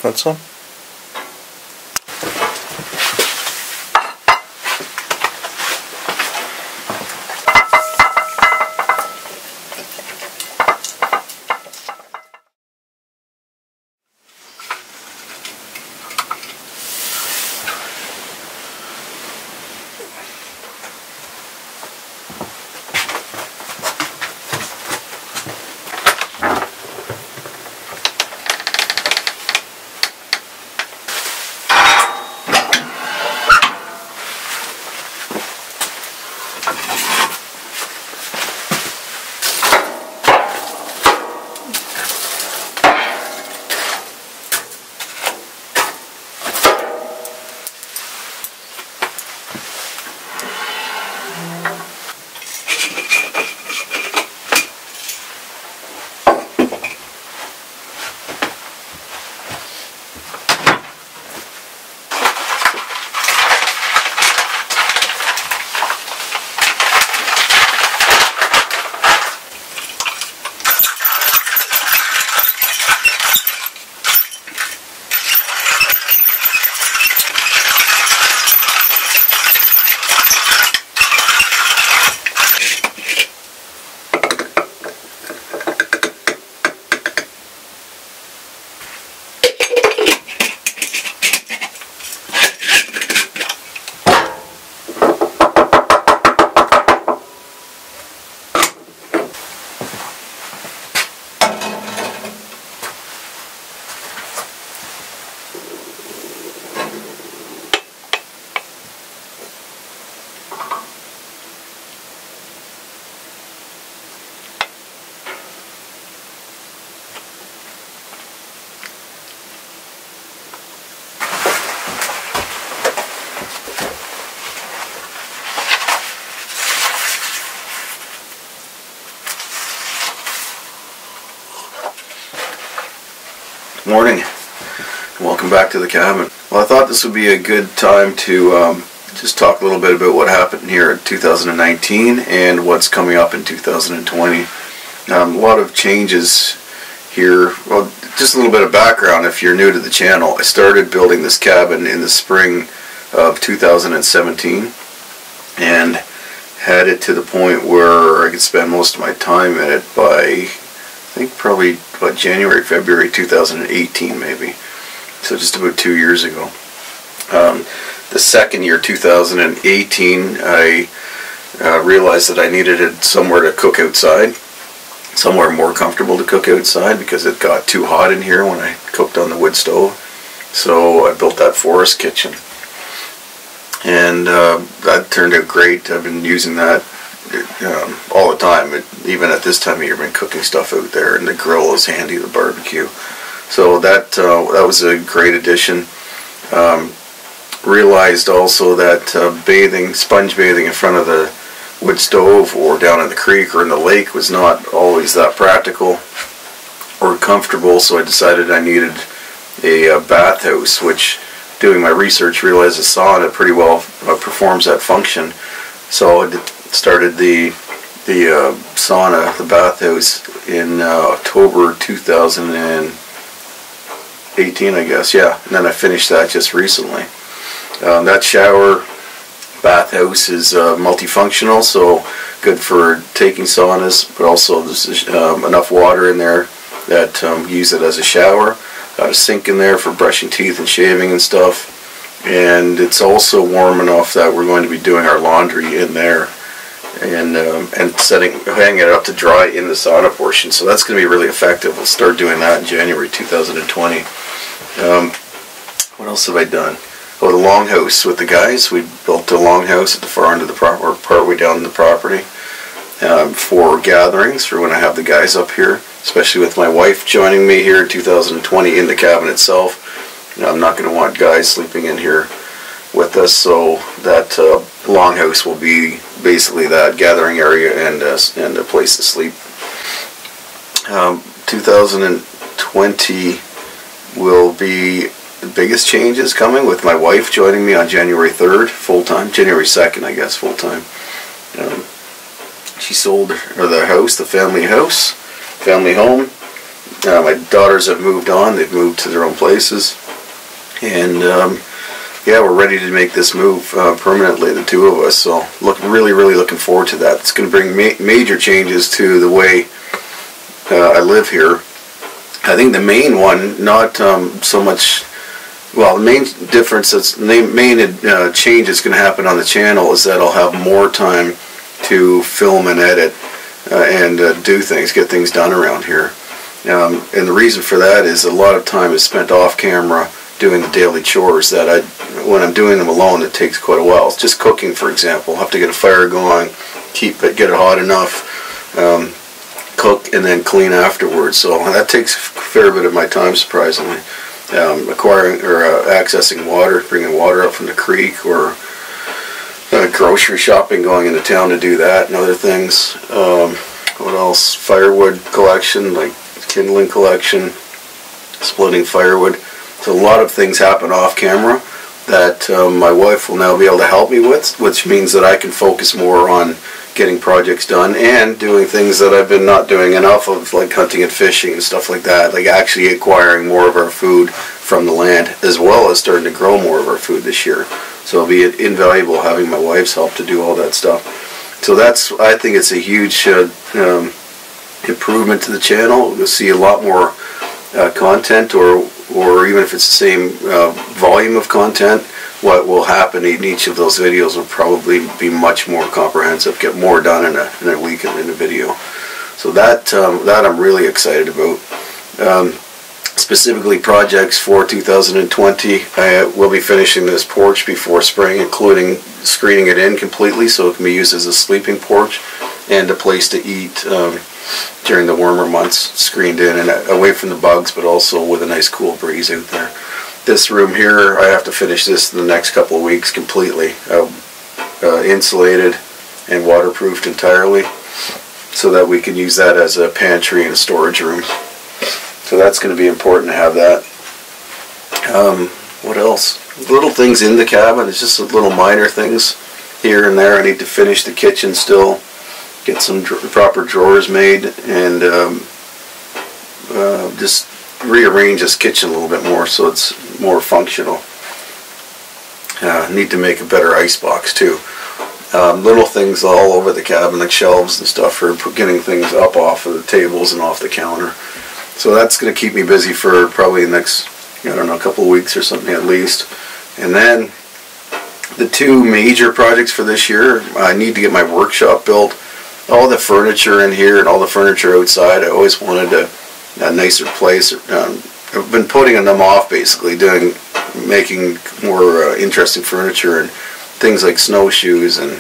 Want some? Morning. Welcome back to the cabin. Well, I thought this would be a good time to just talk a little bit about what happened here in 2019 and what's coming up in 2020. A lot of changes here. Well, just a little bit of background if you're new to the channel. I started building this cabin in the spring of 2017 and had it to the point where I could spend most of my time in it by, I think probably about January, February 2018 maybe. So just about 2 years ago. The second year, 2018, I realized that I needed somewhere to cook outside, somewhere more comfortable to cook outside because it got too hot in here when I cooked on the wood stove. So I built that forest kitchen. And that turned out great. I've been using that all the time. Even at this time of year, I've been cooking stuff out there, and the grill is handy, the barbecue. So that was a great addition. Realized also that sponge bathing in front of the wood stove or down in the creek or in the lake was not always that practical or comfortable, so I decided I needed a bathhouse, which, doing my research, realized a sauna pretty well performs that function. So I started the sauna, the bathhouse, in October 2018, I guess, yeah. And then I finished that just recently. That shower bathhouse is multifunctional, so good for taking saunas, but also there's enough water in there that use it as a shower. Got a sink in there for brushing teeth and shaving and stuff. And it's also warm enough that we're going to be doing our laundry in there and hanging it up to dry in the sauna portion. So that's going to be really effective. We'll start doing that in January 2020. What else have I done? Oh, the longhouse with the guys. We built a longhouse at the far end of the property, or partway down the property, for gatherings, for when I have the guys up here, especially with my wife joining me here in 2020 in the cabin itself. I'm not going to want guys sleeping in here with us, so that longhouse will be basically that gathering area and a place to sleep. 2020 will be the biggest changes coming, with my wife joining me on January 3rd, full-time, January 2nd, I guess, full-time. She sold the house, the family home. My daughters have moved on. They've moved to their own places. And yeah, we're ready to make this move permanently, the two of us. So really looking forward to that. It's going to bring major changes to the way I live here. I think the main one, not so much, well, the main difference, change that's going to happen on the channel is that I'll have more time to film and edit and do things, get things done around here. And the reason for that is a lot of time is spent off camera doing the daily chores that when I'm doing them alone, it takes quite a while. It's just cooking, for example. I'll have to get a fire going, get it hot enough, cook, and then clean afterwards. So that takes a fair bit of my time, surprisingly. Acquiring or accessing water, bringing water up from the creek, or grocery shopping, going into town to do that, and other things. What else? Firewood collection, like kindling collection, splitting firewood. So a lot of things happen off camera that my wife will now be able to help me with, which means that I can focus more on getting projects done and doing things that I've been not doing enough of, like hunting and fishing and stuff like that, like actually acquiring more of our food from the land, as well as starting to grow more of our food this year. So it'll be invaluable having my wife's help to do all that stuff. So I think it's a huge improvement to the channel. You'll see a lot more content, or even if it's the same volume of content, what will happen in each of those videos will probably be much more comprehensive, get more done in a week in a video. So that I'm really excited about. Specifically projects for 2020, I will be finishing this porch before spring, including screening it in completely so it can be used as a sleeping porch and a place to eat during the warmer months, screened in and away from the bugs, but also with a nice cool breeze out there. This room here, I have to finish this in the next couple of weeks completely, insulated and waterproofed entirely, so that we can use that as a pantry and a storage room. So that's going to be important to have that. What else? Little things in the cabin. It's just little minor things here and there. I need to finish the kitchen still, get some proper drawers made, and just rearrange this kitchen a little bit more so it's more functional. Need to make a better ice box too. Little things all over the cabin, like shelves and stuff for getting things up off of the tables and off the counter. So that's going to keep me busy for probably the next, I don't know, a couple of weeks or something at least. And then the two major projects for this year, I need to get my workshop built. All the furniture in here and all the furniture outside, I always wanted a nicer place. I've been putting them off, basically, making more interesting furniture and things like snowshoes and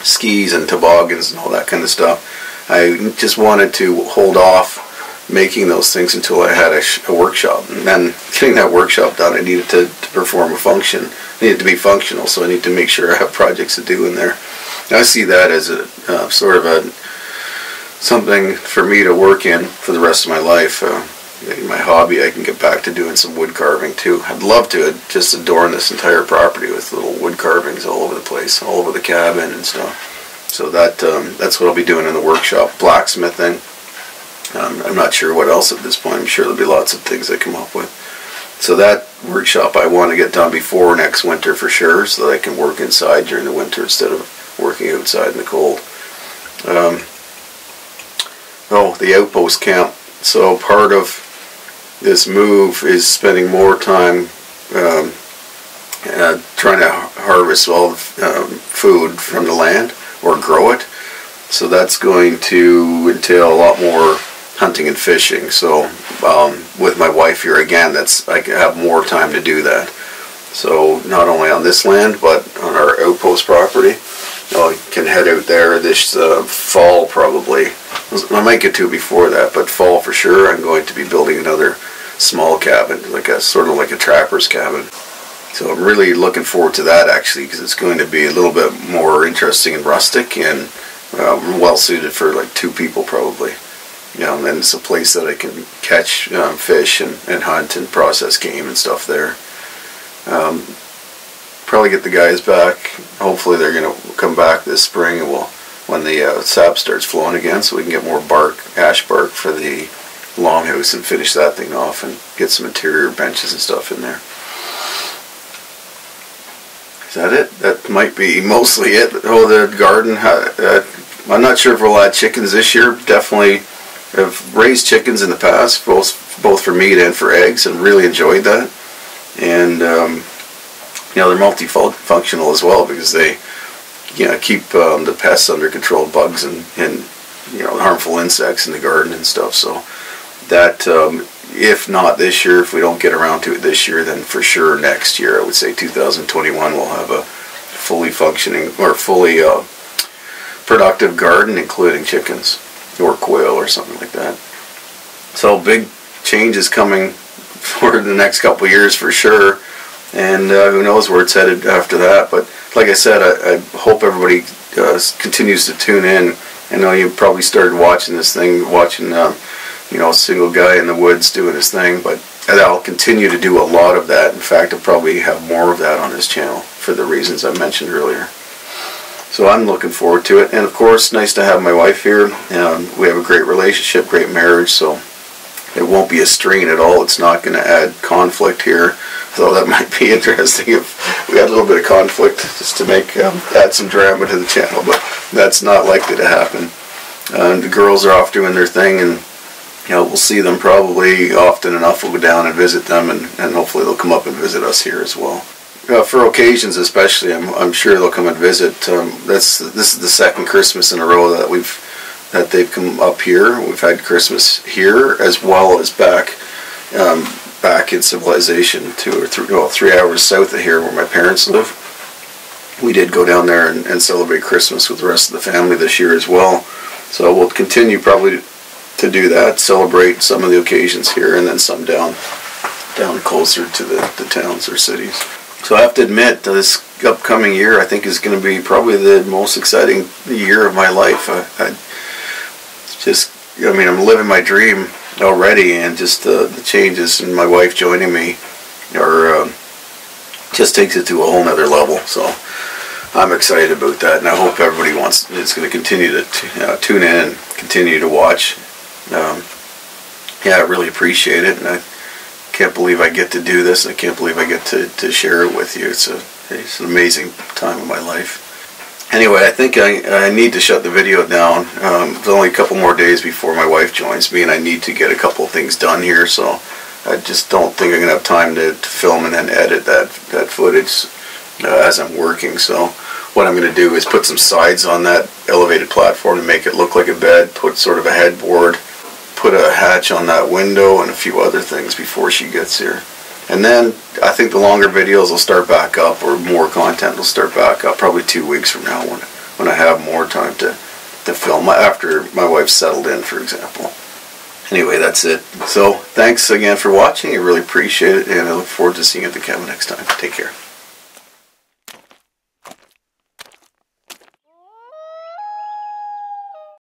skis and toboggans and all that kind of stuff. I just wanted to hold off making those things until I had a workshop. And then getting that workshop done, I needed to perform a function. I needed to be functional, so I need to make sure I have projects to do in there. And I see that as a sort of something for me to work in for the rest of my life. My hobby, I can get back to doing some wood carving too. I'd love to just adorn this entire property with little wood carvings all over the place, all over the cabin and stuff. So that's what I'll be doing in the workshop. Blacksmithing. I'm not sure what else at this point. I'm sure there'll be lots of things I come up with. So that workshop I want to get done before next winter for sure, so that I can work inside during the winter instead of working outside in the cold. The outpost camp. So part of this move is spending more time trying to harvest all the food from the land or grow it. So that's going to entail a lot more hunting and fishing. So with my wife here again, I can have more time to do that. So not only on this land, but on our outpost property. I can head out there this fall probably. I might get to it before that, but fall for sure. I'm going to be building another small cabin, sort of like a trapper's cabin. So I'm really looking forward to that actually, because it's going to be a little bit more interesting and rustic and well suited for like 2 people probably. And it's a place that I can catch fish and hunt and process game and stuff there. Probably get the guys back. Hopefully they're going to come back this spring, and when the sap starts flowing again, so we can get more ash bark for the longhouse and finish that thing off and get some interior benches and stuff in there. Is that it? That might be mostly it. The garden. I'm not sure if we'll add chickens this year. Definitely have raised chickens in the past, both for meat and for eggs, and really enjoyed that. And they're multifunctional as well, because they keep the pests under control, bugs and harmful insects in the garden and stuff. So that if not this year, if we don't get around to it this year, then for sure next year, I would say 2021, we'll have a fully functioning or fully productive garden, including chickens or quail or something like that. So big changes coming for the next couple of years for sure, and who knows where it's headed after that. But like I said, I hope everybody continues to tune in. I know you probably started watching this thing, watching a single guy in the woods doing his thing, but I'll continue to do a lot of that. In fact, I'll probably have more of that on this channel for the reasons I mentioned earlier. So I'm looking forward to it. And of course, nice to have my wife here. We have a great relationship, great marriage, so it won't be a strain at all. It's not going to add conflict here, though that might be interesting if we had a little bit of conflict just to add some drama to the channel, but that's not likely to happen. The girls are off doing their thing, and we'll see them probably often enough. We'll go down and visit them, and hopefully they'll come up and visit us here as well. For occasions especially, I'm sure they'll come and visit. This is the second Christmas in a row that they've come up here. We've had Christmas here as well as back in civilization, 3 hours south of here where my parents live. We did go down there and celebrate Christmas with the rest of the family this year as well. So we'll continue probably to do that, celebrate some of the occasions here, and then some down closer to the towns or cities. So I have to admit, this upcoming year I think is going to be probably the most exciting year of my life. I'm living my dream already, and just the changes and my wife joining me are just takes it to a whole nother level. So I'm excited about that, and I hope everybody is going to continue to tune in and continue to watch. Yeah, I really appreciate it, and I can't believe I get to do this. I can't believe I get to share it with you. It's an amazing time of my life. Anyway, I think I need to shut the video down. It's only a couple more days before my wife joins me, and I need to get a couple of things done here, so I just don't think I'm going to have time to film and then edit that footage as I'm working. So what I'm going to do is put some sides on that elevated platform to make it look like a bed, put sort of a headboard, put a hatch on that window, and a few other things before she gets here. And then I think the longer videos will start back up, or more content will start back up, probably 2 weeks from now when I have more time to film, after my wife's settled in, for example. Anyway, that's it. So thanks again for watching. I really appreciate it, and I look forward to seeing you at the cabin next time. Take care.